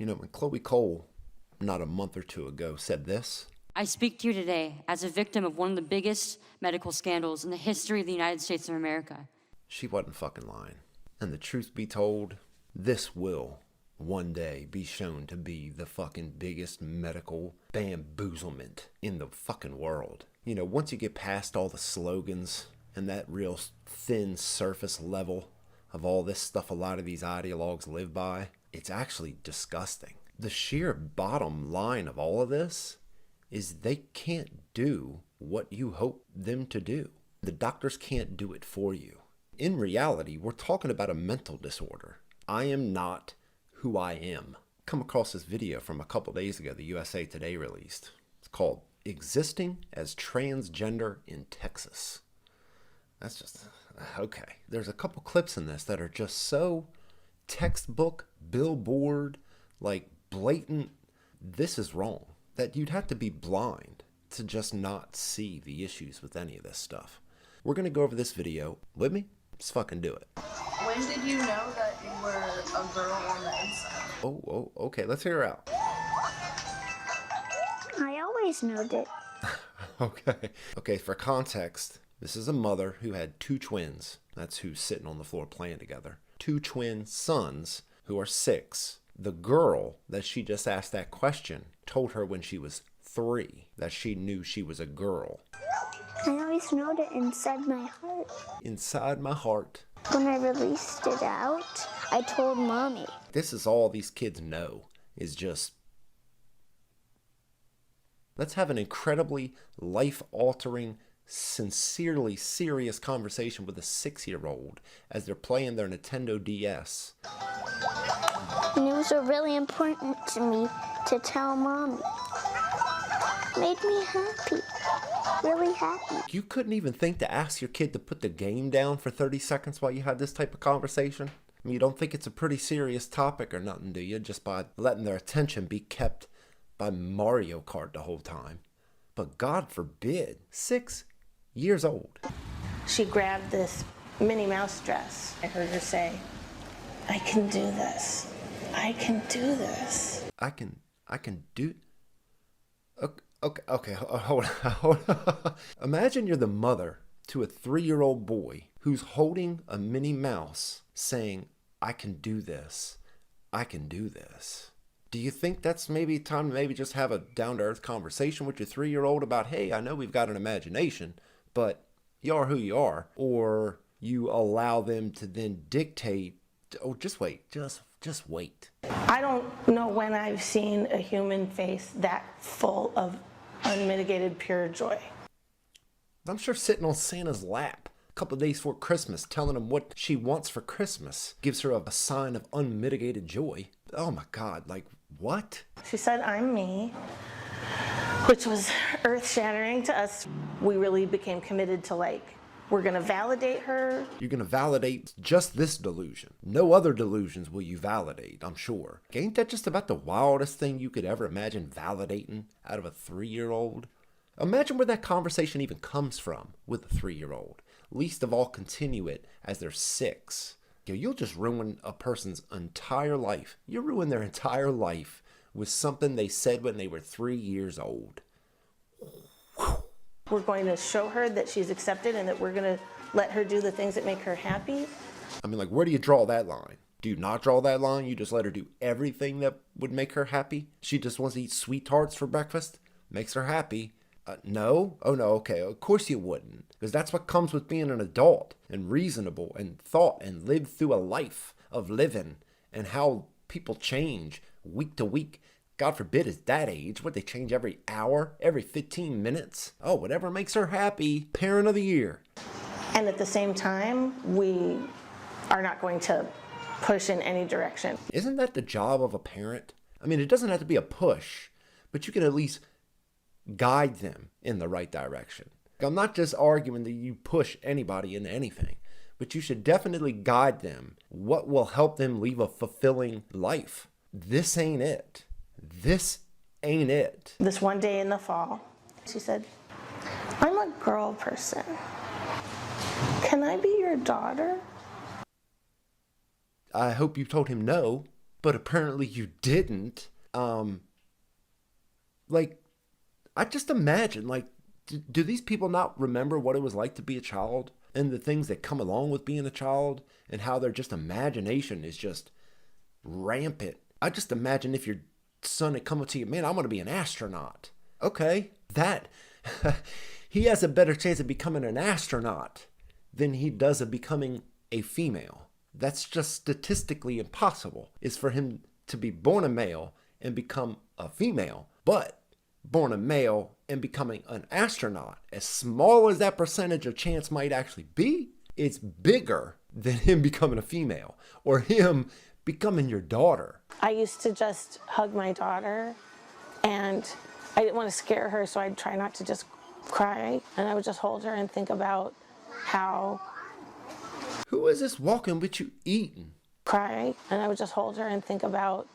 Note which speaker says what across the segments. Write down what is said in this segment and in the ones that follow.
Speaker 1: You know, when Chloe Cole, not a month or two ago, said this.
Speaker 2: I speak to you today as a victim of one of the biggest medical scandals in the history of the United States of America.
Speaker 1: She wasn't fucking lying. And the truth be told, this will one day be shown to be the fucking biggest medical bamboozlement in the fucking world. You know, once you get past all the slogans and that real thin surface level of all this stuff a lot of these ideologues live by, it's actually disgusting. The sheer bottom line of all of this is they can't do what you hope them to do. The doctors can't do it for you. In reality, we're talking about a mental disorder. I am not who I am. Come across this video from a couple days ago the USA Today released. It's called Existing as Transgender in Texas. That's just, okay. There's a couple clips in this that are just so textbook, billboard, like blatant, this is wrong, that you'd have to be blind to just not see the issues with any of this stuff. We're going to go over this video. With me? Let's fucking do it.
Speaker 3: When did you know that you were a girl on the inside?
Speaker 1: Oh, okay. Let's hear her out.
Speaker 4: I always knew it.
Speaker 1: Okay, for context, this is a mother who had two twins. That's who's sitting on the floor playing together. Two twin sons who are 6. The girl that she just asked that question told her when she was 3 that she knew she was a girl.
Speaker 4: I always knew it inside my heart.
Speaker 1: Inside my heart.
Speaker 4: When I released it out, I told Mommy.
Speaker 1: This is all these kids know, is just, let's have an incredibly life-altering, sincerely serious conversation with a 6-year-old as they're playing their Nintendo DS.
Speaker 4: And it was really important to me to tell Mommy. Made me happy. Really happy.
Speaker 1: You couldn't even think to ask your kid to put the game down for 30 seconds while you had this type of conversation? I mean, you don't think it's a pretty serious topic or nothing, do you? Just by letting their attention be kept by Mario Kart the whole time. But God forbid, 6 years old.
Speaker 5: She grabbed this Minnie Mouse dress. I heard her say, I can do this. I can do this.
Speaker 1: I can do... Okay, hold on. Imagine you're the mother to a 3-year-old boy who's holding a Minnie Mouse saying, I can do this. I can do this. Do you think that's maybe time to maybe just have a down-to-earth conversation with your 3-year-old about, hey, I know we've got an imagination, but you are who you are? Or you allow them to then dictate, oh, just wait, just wait.
Speaker 5: I don't know when I've seen a human face that full of unmitigated pure joy.
Speaker 1: I'm sure sitting on Santa's lap a couple of days before Christmas, telling him what she wants for Christmas, gives her a sign of unmitigated joy. Oh my God, like what?
Speaker 5: She said, I'm me, which was earth-shattering to us. We really became committed to, like, we're going to validate her.
Speaker 1: You're going to validate just this delusion. No other delusions will you validate, I'm sure. Ain't that just about the wildest thing you could ever imagine validating out of a 3-year-old? Imagine where that conversation even comes from with a 3-year-old. Least of all continue it as they're 6. You'll just ruin a person's entire life. You ruin their entire life with something they said when they were 3 years old.
Speaker 5: We're going to show her that she's accepted and that we're going to let her do the things that make her happy.
Speaker 1: I mean, like, where do you draw that line? Do you not draw that line? You just let her do everything that would make her happy? She just wants to eat sweet tarts for breakfast? Makes her happy. No? Oh, no, okay. Of course you wouldn't. Because that's what comes with being an adult and reasonable and thought and live through a life of living and how people change week to week. God forbid is that age. What, they change every hour? Every 15 minutes? Oh, whatever makes her happy. Parent of the year.
Speaker 5: And at the same time, we are not going to push in any direction.
Speaker 1: Isn't that the job of a parent? I mean, it doesn't have to be a push, but you can at least guide them in the right direction. I'm not just arguing that you push anybody into anything, but you should definitely guide them what will help them live a fulfilling life. This ain't it. This ain't it.
Speaker 5: This one day in the fall, she said, I'm a girl person. Can I be your daughter?
Speaker 1: I hope you told him no. but apparently you didn't. Like, I just imagine, like, do these people not remember what it was like to be a child and the things that come along with being a child and how their just imagination is just rampant? I just imagine if your son had come up to you, man, I want to be an astronaut. Okay, that he has a better chance of becoming an astronaut than he does of becoming a female. That's just statistically impossible, is for him to be born a male and become a female. But born a male and becoming an astronaut, as small as that percentage of chance might actually be, it's bigger than him becoming a female or him becoming your daughter.
Speaker 5: I used to just hug my daughter, and I didn't want to scare her, so I'd try not to just cry, and I would just hold her and think about how...
Speaker 1: Who is this walking with you eating?
Speaker 5: Cry, and I would just hold her and think about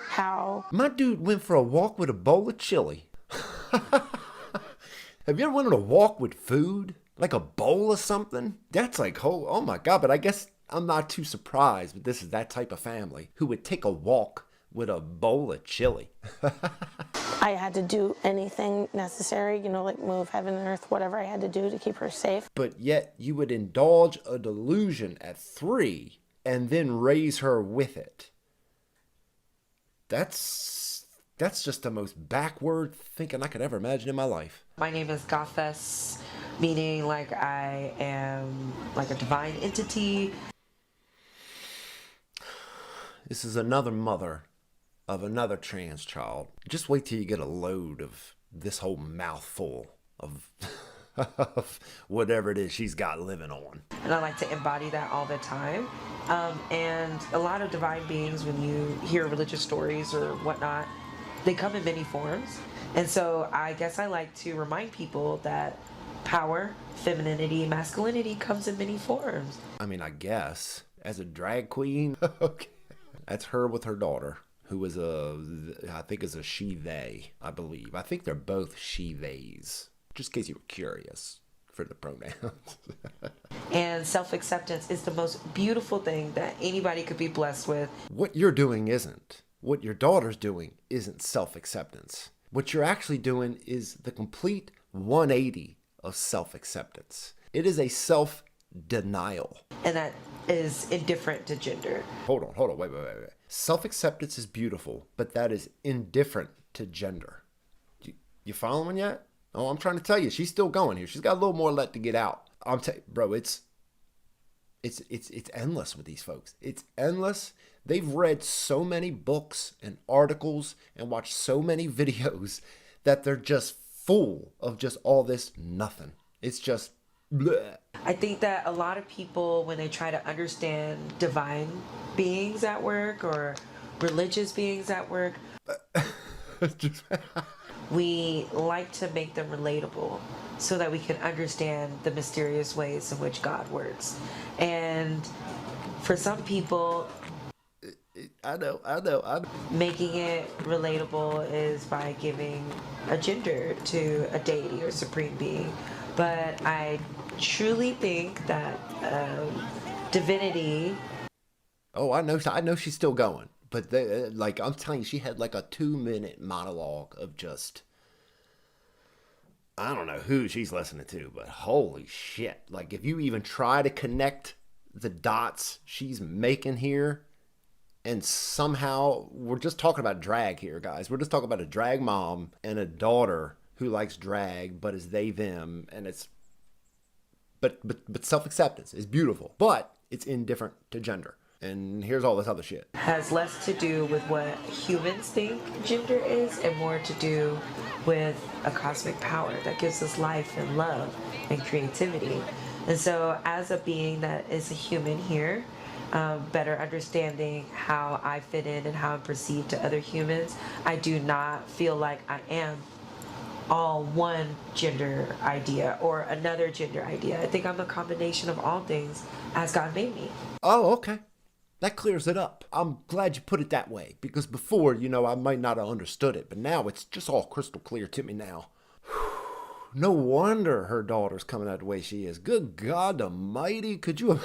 Speaker 5: how...
Speaker 1: My dude went for a walk with a bowl of chili. Have you ever went on a walk with food? Like a bowl of something? That's like, oh my God, but I guess I'm not too surprised, but this is that type of family who would take a walk with a bowl of chili.
Speaker 5: I had to do anything necessary, you know, like move heaven and earth, whatever I had to do to keep her safe.
Speaker 1: But yet you would indulge a delusion at 3 and then raise her with it. That's just the most backward thinking I could ever imagine in my life.
Speaker 6: My name is Gothess, meaning like I am like a divine entity.
Speaker 1: This is another mother of another trans child. Just wait till you get a load of this whole mouthful of of whatever it is she's got living on.
Speaker 6: And I like to embody that all the time. And a lot of divine beings, when you hear religious stories or whatnot, they come in many forms. And so I guess I like to remind people that power, femininity, masculinity comes in many forms.
Speaker 1: I mean, I guess as a drag queen, okay. That's her with her daughter, who is I think is a she, they, I believe. I think they're both she, theys, just in case you were curious for the pronouns.
Speaker 6: And self-acceptance is the most beautiful thing that anybody could be blessed with.
Speaker 1: What you're doing isn't. What your daughter's doing isn't self-acceptance. What you're actually doing is the complete 180 of self-acceptance. It is a self-denial.
Speaker 6: And that is indifferent to gender.
Speaker 1: Hold on, wait. Self-acceptance is beautiful, but that is indifferent to gender. You following yet? Oh, I'm trying to tell you, she's still going here. She's got a little more left to get out. Bro, it's endless with these folks. It's endless. They've read so many books and articles and watched so many videos that they're just full of just all this nothing. It's just bleh.
Speaker 6: I think that a lot of people, when they try to understand divine beings at work or religious beings at work, we like to make them relatable so that we can understand the mysterious ways in which God works. And for some people,
Speaker 1: I know.
Speaker 6: making it relatable is by giving a gender to a deity or supreme being. But I truly think that divinity...
Speaker 1: Oh, I know she's still going. But like I'm telling you, she had like a 2-minute monologue of just, I don't know who she's listening to, but holy shit. Like if you even try to connect the dots she's making here, and somehow we're just talking about drag here, guys. We're just talking about a drag mom and a daughter who likes drag, but is they, them, and it's, but self-acceptance is beautiful, but it's indifferent to gender. And here's all this other shit.
Speaker 6: Has less to do with what humans think gender is and more to do with a cosmic power that gives us life and love and creativity. And so as a being that is a human here, better understanding how I fit in and how I'm perceived to other humans, I do not feel like I am all one gender idea or another gender idea. I think I'm a combination of all things as God made me.
Speaker 1: Oh, okay. That clears it up. I'm glad you put it that way, because before, I might not have understood it, but now it's just all crystal clear to me now. No wonder her daughter's coming out the way she is. Good God almighty, could you...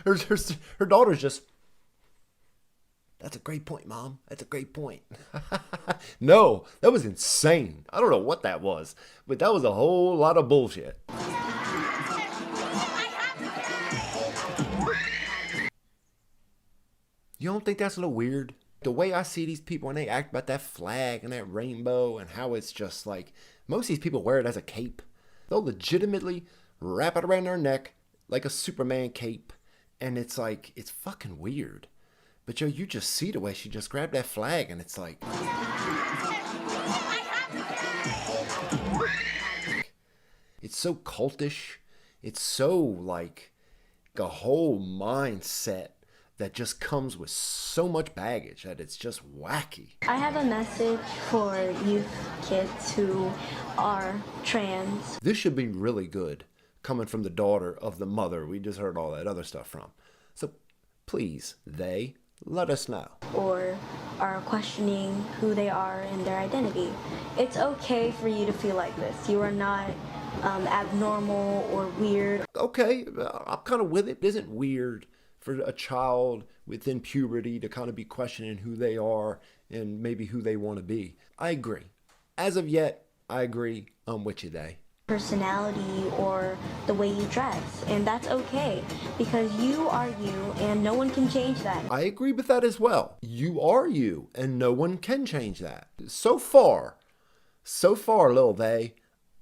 Speaker 1: her daughter's just... That's a great point, Mom. That's a great point. No, that was insane. I don't know what that was, but that was a whole lot of bullshit. You don't think that's a little weird? The way I see these people when they act about that flag and that rainbow and how it's just like, most of these people wear it as a cape. They'll legitimately wrap it around their neck like a Superman cape. And it's like, it's fucking weird. But yo, you just see the way she just grabbed that flag and it's like... It's so cultish. It's so like a whole mindset that just comes with so much baggage that it's just wacky.
Speaker 4: I have a message for youth kids who are trans.
Speaker 1: This should be really good coming from the daughter of the mother we just heard all that other stuff from. So please, let us know.
Speaker 4: Or are questioning who they are and their identity. It's okay for you to feel like this. You are not abnormal or weird.
Speaker 1: Okay, I'm kind of with it. It isn't weird for a child within puberty to kind of be questioning who they are and maybe who they want to be. I agree. As of yet, I agree. I'm with you,
Speaker 4: Personality or the way you dress, and that's okay because you are you and no one can change that.
Speaker 1: I agree with that as well. You are you and no one can change that. So far, little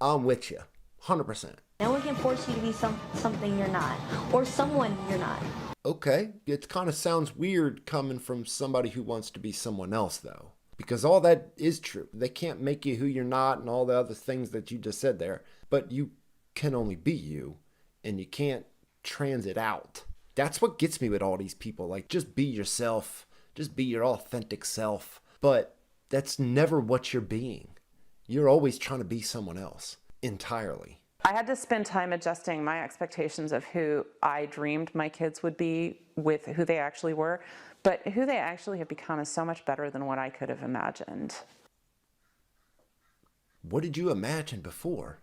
Speaker 1: I'm with you 100%.
Speaker 4: No one can force you to be something you're not or someone you're not.
Speaker 1: Okay, it kind of sounds weird coming from somebody who wants to be someone else though. Because all that is true. They can't make you who you're not and all the other things that you just said there. But you can only be you and you can't transit out. That's what gets me with all these people. Like, just be yourself. Just be your authentic self. But that's never what you're being. You're always trying to be someone else entirely.
Speaker 7: I had to spend time adjusting my expectations of who I dreamed my kids would be with who they actually were. But who they actually have become is so much better than what I could have imagined.
Speaker 1: What did you imagine before?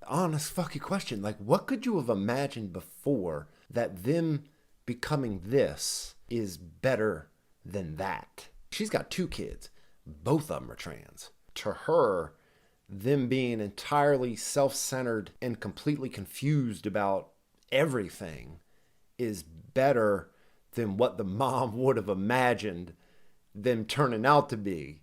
Speaker 1: Honest fucking question. Like, what could you have imagined before that them becoming this is better than that? She's got 2 kids. Both of them are trans. To her, them being entirely self-centered and completely confused about everything is better than what the mom would have imagined them turning out to be.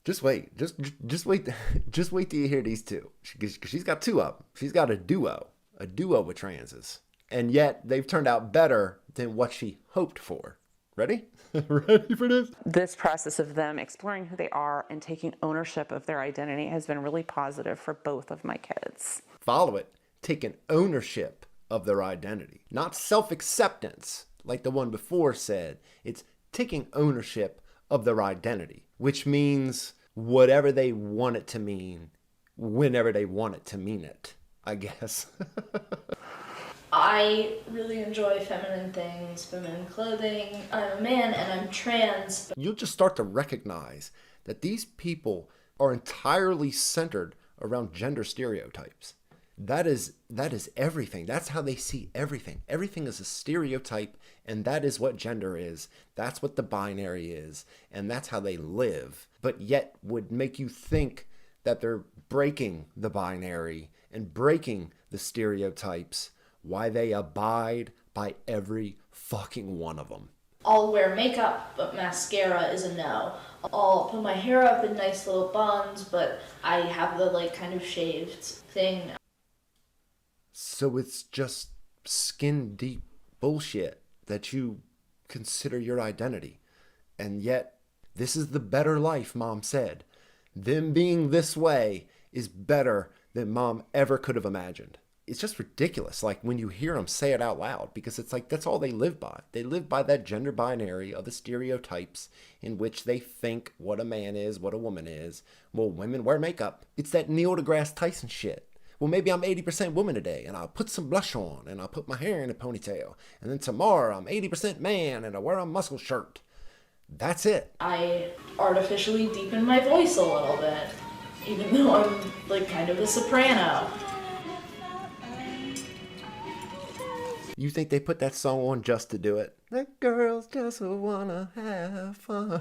Speaker 1: Just wait. Just wait. Just wait till you hear these two. She's got 2 of them. She's got a duo with transes. And yet they've turned out better than what she hoped for. Ready? Ready for this?
Speaker 7: This process of them exploring who they are and taking ownership of their identity has been really positive for both of my kids.
Speaker 1: Follow it. Taking ownership of their identity. Not self-acceptance, like the one before said. It's taking ownership of their identity, which means whatever they want it to mean, whenever they want it to mean it, I guess.
Speaker 8: I really enjoy feminine things, feminine clothing. I'm a man and I'm trans.
Speaker 1: You'll just start to recognize that these people are entirely centered around gender stereotypes. That is everything. That's how they see everything. Everything is a stereotype, and that is what gender is. That's what the binary is, and that's how they live. But yet would make you think that they're breaking the binary and breaking the stereotypes. Why they abide by every fucking one of them.
Speaker 8: I'll wear makeup, but mascara is a no. I'll put my hair up in nice little buns, but I have the kind of shaved thing.
Speaker 1: So it's just skin deep bullshit that you consider your identity. And yet, this is the better life, Mom said. Them being this way is better than Mom ever could have imagined. It's just ridiculous, like when you hear them say it out loud, because it's like that's all they live by. They live by that gender binary of the stereotypes in which they think what a man is, what a woman is. Well, women wear makeup. It's that Neil deGrasse Tyson shit. Well, maybe I'm 80% woman today, and I'll put some blush on, and I'll put my hair in a ponytail. And then tomorrow, I'm 80% man, and I wear a muscle shirt. That's it.
Speaker 8: I artificially deepen my voice a little bit, even though I'm kind of a soprano.
Speaker 1: You think they put that song on just to do it? The girls just wanna have fun.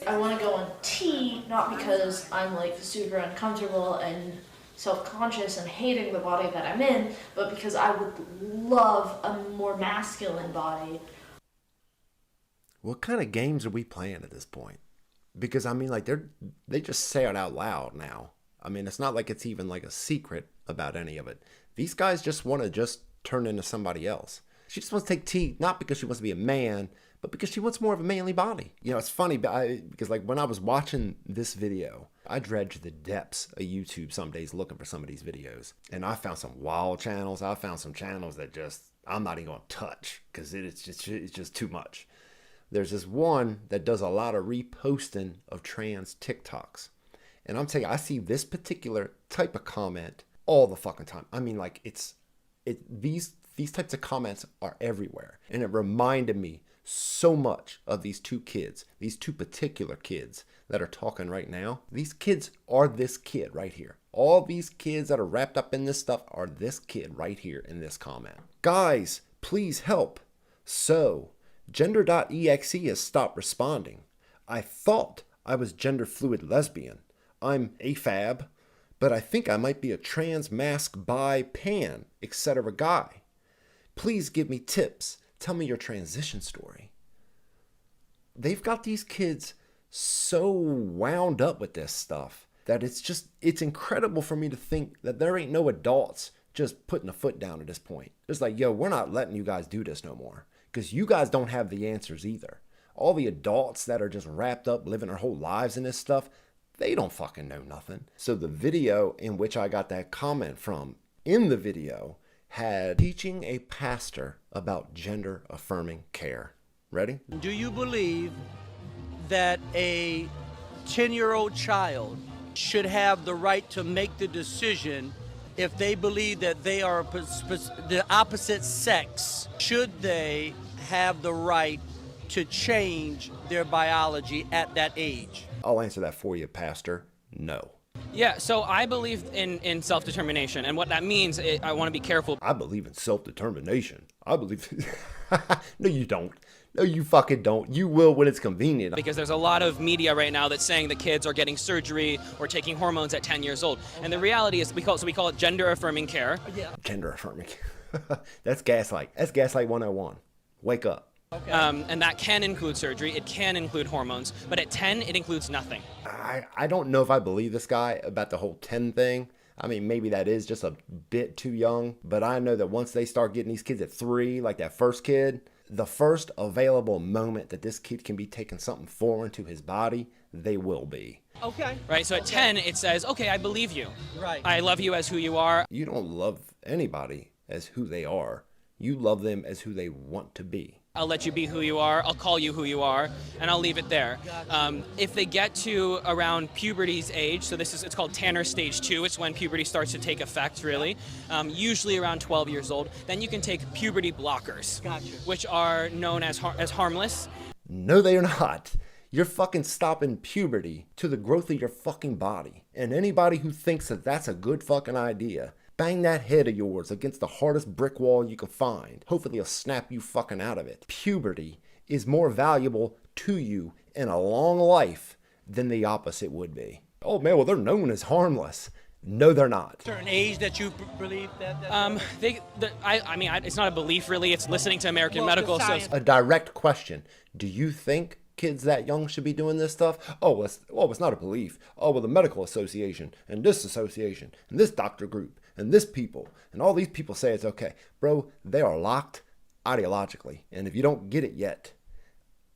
Speaker 8: I want to go on T, not because I'm like super uncomfortable and self-conscious and hating the body that I'm in, but because I would love a more masculine body.
Speaker 1: What kind of games are we playing at this point? Because I mean, like they just say it out loud now. I mean, it's not like it's even like a secret about any of it. These guys just want to just turn into somebody else. She just wants to take T, not because she wants to be a man, but because she wants more of a manly body. You know, it's funny because like when I was watching this video, I dredged the depths of YouTube some days looking for some of these videos. And I found some wild channels. I found some channels that just, I'm not even going to touch because it's just too much. There's this one that does a lot of reposting of trans TikToks. And I'm telling you, I see this particular type of comment all the fucking time. I mean, like these types of comments are everywhere. And it reminded me so much of these two particular kids that are talking right now. These kids are this kid right here. All these kids that are wrapped up in this stuff are this kid right here in this comment. Guys, please help. So, gender.exe has stopped responding. I thought I was gender fluid lesbian. I'm AFAB, but I think I might be a trans masc bi pan, etc. guy. Please give me tips. Tell me your transition story. They've got these kids so wound up with this stuff that it's incredible for me to think that there ain't no adults just putting a foot down at this point. It's like, yo, we're not letting you guys do this no more because you guys don't have the answers either. All the adults that are just wrapped up living their whole lives in this stuff, they don't fucking know nothing. So the video in which I got that comment from, in the video, had teaching a pastor about gender affirming care. Ready?
Speaker 9: Do you believe that a 10-year-old child should have the right to make the decision if they believe that they are the opposite sex? Should they have the right to change their biology at that age?
Speaker 1: I'll answer that for you, Pastor. No.
Speaker 10: Yeah, so I believe in self-determination, and what that means, I want to be careful.
Speaker 1: I believe in self-determination. I believe... No, you don't. No, you fucking don't. You will when it's convenient.
Speaker 10: Because there's a lot of media right now that's saying that kids are getting surgery or taking hormones at 10 years old. Okay. And the reality is, we call it gender-affirming care.
Speaker 1: Yeah. Gender-affirming. That's gaslight. That's gaslight 101. Wake up.
Speaker 10: Okay. And that can include surgery. It can include hormones. But at 10, it includes nothing.
Speaker 1: I don't know if I believe this guy about the whole 10 thing. I mean, maybe that is just a bit too young. But I know that once they start getting these kids at 3, like that first kid, the first available moment that this kid can be taking something foreign to his body, they will be.
Speaker 10: Okay. Right, so at 10, it says, okay, I believe you.
Speaker 9: Right.
Speaker 10: I love you as who you are.
Speaker 1: You don't love anybody as who they are. You love them as who they want to be.
Speaker 10: I'll let you be who you are, I'll call you who you are, and I'll leave it there. If they get to around puberty's age, so it's called Tanner stage 2, it's when puberty starts to take effect, really, usually around 12 years old, then you can take puberty blockers, which are known as harmless.
Speaker 1: No, they are not. You're fucking stopping puberty to the growth of your fucking body. And anybody who thinks that that's a good fucking idea, bang that head of yours against the hardest brick wall you can find. Hopefully it'll snap you fucking out of it. Puberty is more valuable to you in a long life than the opposite would be. Oh man, well they're known as harmless. No, they're not.
Speaker 9: Certain age that you believe that?
Speaker 10: I mean, it's not a belief really, it's listening to American Medical Association.
Speaker 1: A direct question. Do you think kids that young should be doing this stuff? Oh, it's not a belief. Oh, well, the medical association and this association and this doctor group and this people and all these people say it's okay. Bro, they are locked ideologically. And if you don't get it yet,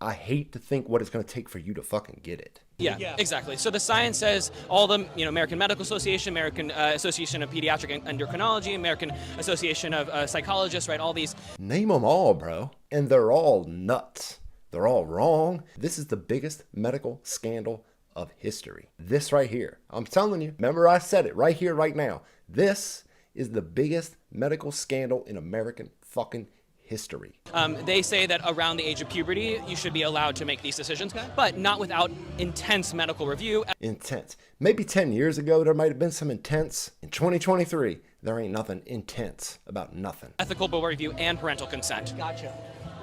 Speaker 1: I hate to think what it's going to take for you to fucking get it.
Speaker 10: Yeah, exactly. So the science says all the, American Medical Association, American Association of Pediatric Endocrinology, American Association of Psychologists, right? All these.
Speaker 1: Name them all, bro. And they're all nuts. They're all wrong. This is the biggest medical scandal of history. This right here. I'm telling you. Remember I said it right here, right now. This is the biggest medical scandal in American fucking history.
Speaker 10: They say that around the age of puberty, you should be allowed to make these decisions, but not without intense medical review.
Speaker 1: Intense. Maybe 10 years ago, there might have been some intense. In 2023, there ain't nothing intense about nothing.
Speaker 10: Ethical board review and parental consent.
Speaker 9: Gotcha.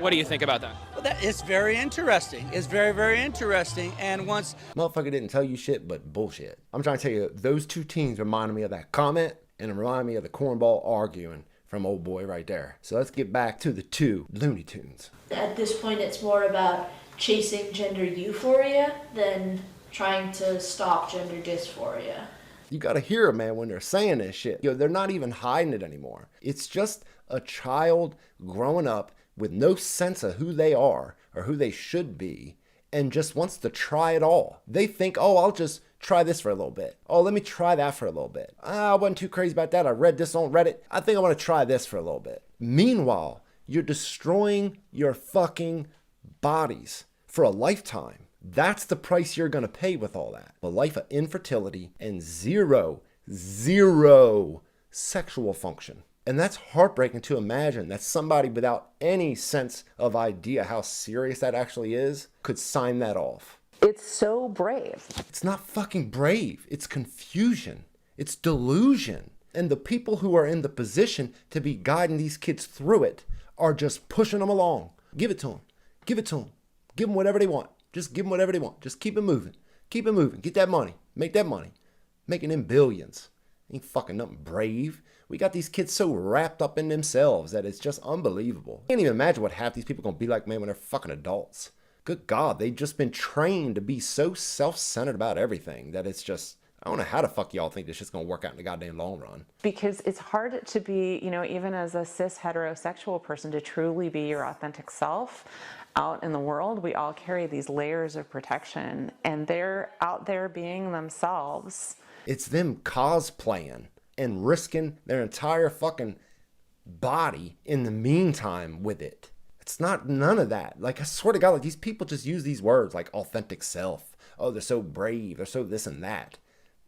Speaker 10: What do you think about that?
Speaker 9: Well, it's very interesting. It's very, very interesting. And once...
Speaker 1: Motherfucker didn't tell you shit but bullshit. I'm trying to tell you, those two teens reminded me of that comment, and it reminded me of the cornball arguing from old boy right there. So let's get back to the two Looney Tunes.
Speaker 8: At this point, it's more about chasing gender euphoria than trying to stop gender dysphoria.
Speaker 1: You gotta hear them, man, when they're saying this shit. They're not even hiding it anymore. It's just a child growing up with no sense of who they are or who they should be and just wants to try it all. They think, oh, I'll just try this for a little bit. Oh, let me try that for a little bit. I wasn't too crazy about that. I read this on Reddit. I think I want to try this for a little bit. Meanwhile, you're destroying your fucking bodies for a lifetime. That's the price you're going to pay with all that. A life of infertility and zero sexual function. And that's heartbreaking to imagine that somebody without any sense of idea how serious that actually is could sign that off.
Speaker 7: It's so brave.
Speaker 1: It's not fucking brave. It's confusion. It's delusion. And the people who are in the position to be guiding these kids through it are just pushing them along. Give it to them. Give it to them. Give them whatever they want. Just give them whatever they want. Just keep it moving. Keep it moving. Get that money. Make that money. Making them billions. Ain't fucking nothing brave. We got these kids so wrapped up in themselves that it's just unbelievable. I can't even imagine what half these people are gonna be like, man, when they're fucking adults. Good God, they've just been trained to be so self-centered about everything that it's just, I don't know how the fuck y'all think this shit's gonna work out in the goddamn long run.
Speaker 7: Because it's hard to be, even as a cis heterosexual person, to truly be your authentic self out in the world. We all carry these layers of protection, and they're out there being themselves.
Speaker 1: It's them cosplaying and risking their entire fucking body in the meantime with it. It's not none of that. Like, I swear to God, like, these people just use these words like authentic self. Oh, they're so brave. They're so this and that.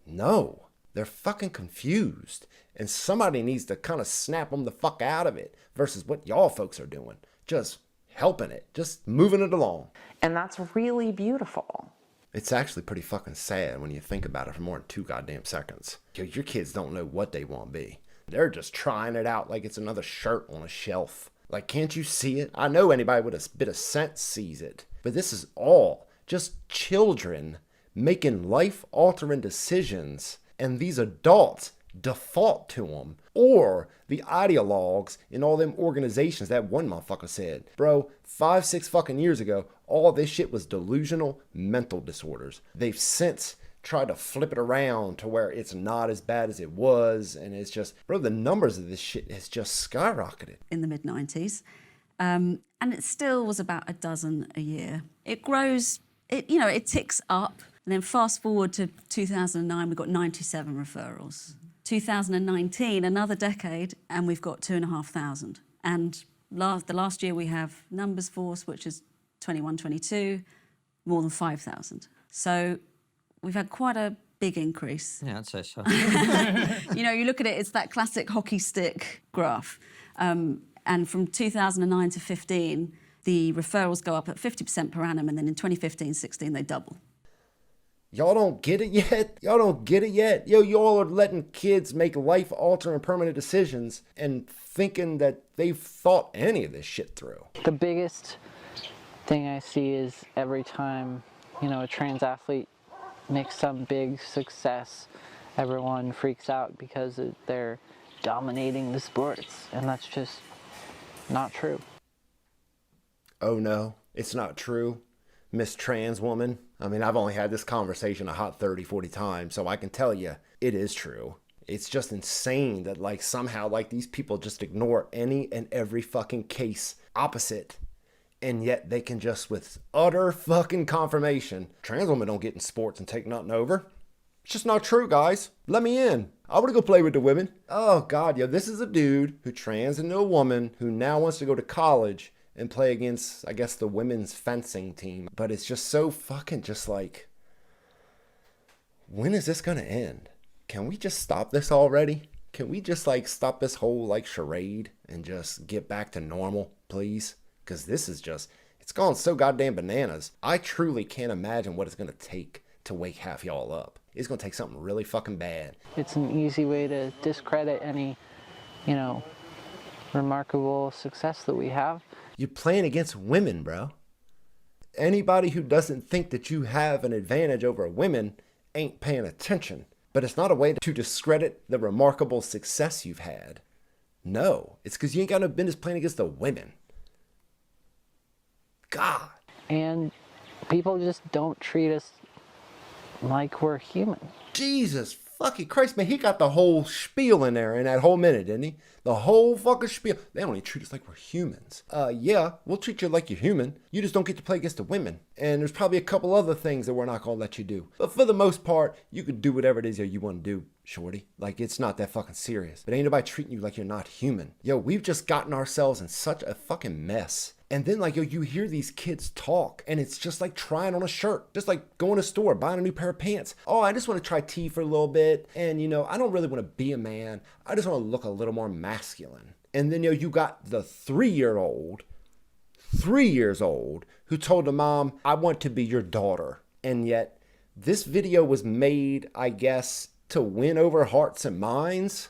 Speaker 1: No, they're fucking confused. And somebody needs to kind of snap them the fuck out of it versus what y'all folks are doing. Just helping it. Just moving it along.
Speaker 7: And that's really beautiful.
Speaker 1: It's actually pretty fucking sad when you think about it for more than 2 goddamn seconds. Your kids don't know what they want to be. They're just trying it out like it's another shirt on a shelf. Like, can't you see it? I know anybody with a bit of sense sees it. But this is all just children making life-altering decisions, and these adults default to them. Or the ideologues in all them organizations. That one motherfucker said, bro, 5-6 fucking years ago, all this shit was delusional mental disorders. They've since tried to flip it around to where it's not as bad as it was, and it's just, bro, the numbers of this shit has just skyrocketed.
Speaker 11: In the mid-90s, and it still was about a dozen a year. It grows, it ticks up, and then fast forward to 2009, we've got 97 referrals. 2019, another decade, and we've got 2,500. And the last year we have numbers force, which is 21-22, more than 5,000. So we've had quite a big increase.
Speaker 12: Yeah, I'd say so.
Speaker 11: You look at it, it's that classic hockey stick graph. And from 2009 to 15, the referrals go up at 50% per annum, and then in 2015-16, they double.
Speaker 1: Y'all don't get it yet? Y'all don't get it yet? Y'all are letting kids make life-altering permanent decisions and thinking that they've thought any of this shit through.
Speaker 13: The biggest thing I see is every time, a trans athlete makes some big success, everyone freaks out because they're dominating the sports, and that's just not true.
Speaker 1: Oh no, it's not true, Miss Trans Woman. I mean, I've only had this conversation a hot 30, 40 times, so I can tell you it is true. It's just insane that, like, somehow, like, these people just ignore any and every fucking case opposite. And yet they can just, with utter fucking confirmation, trans women don't get in sports and take nothing over. It's just not true, guys. Let me in. I want to go play with the women. Oh, God, this is a dude who trans into a woman who now wants to go to college and play against, I guess, the women's fencing team. But it's just so fucking just like, when is this going to end? Can we just stop this already? Can we just, like, stop this whole, like, charade and just get back to normal, please? Because this is just, it's gone so goddamn bananas. I truly can't imagine what it's going to take to wake half y'all up. It's gonna take something really fucking bad.
Speaker 13: It's an easy way to discredit any, you know, remarkable success that we have.
Speaker 1: You're playing against women, bro. Anybody who doesn't think that you have an advantage over women ain't paying attention. But it's not a way to discredit the remarkable success you've had. No, it's because you ain't got no business playing against the women. God.
Speaker 13: And people just don't treat us like we're human.
Speaker 1: Jesus fucking Christ, man. He got the whole spiel in there in that whole minute, didn't he? The whole fucking spiel. They only treat us like we're humans. Yeah, we'll treat you like you're human. You just don't get to play against the women. And there's probably a couple other things that we're not going to let you do. But for the most part, you can do whatever it is that you want to do, shorty. Like, it's not that fucking serious. But ain't nobody treating you like you're not human. Yo, we've just gotten ourselves in such a fucking mess. And then, like, yo, you hear these kids talk, and it's just like trying on a shirt. Just like going to a store, buying a new pair of pants. Oh, I just want to try tea for a little bit. And, you know, I don't really want to be a man. I just want to look a little more masculine. And then, you know, you got the 3 years old, who told the mom, I want to be your daughter. And yet, this video was made, I guess, to win over hearts and minds.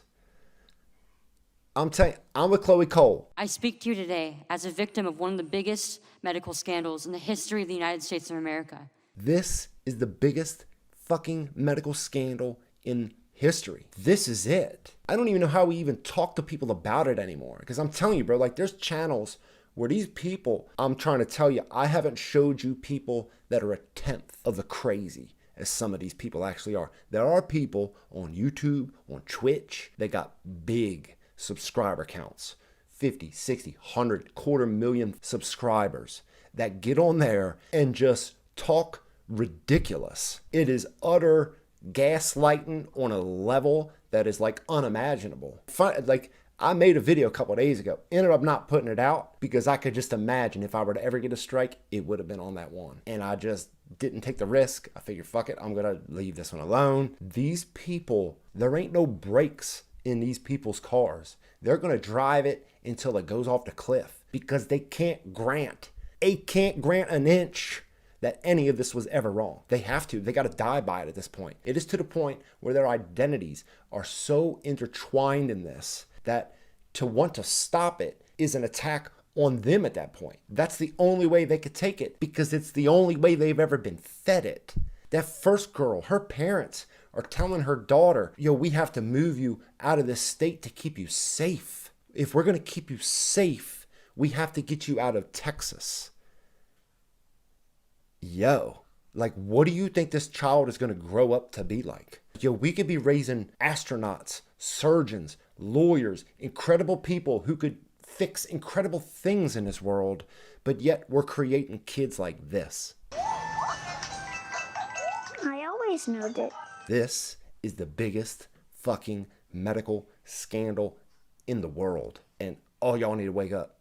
Speaker 1: I'm telling you, I'm with Chloe Cole.
Speaker 2: I speak to you today as a victim of one of the biggest medical scandals in the history of the United States of America.
Speaker 1: This is the biggest fucking medical scandal in history. This is it. I don't even know how we even talk to people about it anymore. Because I'm telling you, bro, like there's channels where these people, I'm trying to tell you, I haven't showed you people that are a tenth of the crazy as some of these people actually are. There are people on YouTube, on Twitch, that got big subscriber counts, 50, 60, 100, 250,000 subscribers that get on there and just talk ridiculous. It is utter gaslighting on a level that is like unimaginable. Like, I made a video a couple of days ago, ended up not putting it out because I could just imagine if I were to ever get a strike, it would have been on that one. And I just didn't take the risk. I figured, fuck it, I'm gonna leave this one alone. These people, there ain't no brakes in these people's cars. They're gonna drive it until it goes off the cliff because they can't grant an inch that any of this was ever wrong. They have to. They got to die by it at this point. It is to the point where their identities are so intertwined in this that to want to stop it is an attack on them at that point. That's the only way they could take it because it's the only way they've ever been fed it. That first girl, her parents are telling her daughter, yo, we have to move you out of this state to keep you safe. If we're going to keep you safe, we have to get you out of Texas. Yo, like, what do you think this child is going to grow up to be like? Yo, we could be raising astronauts, surgeons, lawyers, incredible people who could fix incredible things in this world, but yet we're creating kids like this.
Speaker 4: I always knew that.
Speaker 1: This is the biggest fucking medical scandal in the world. And all y'all need to wake up.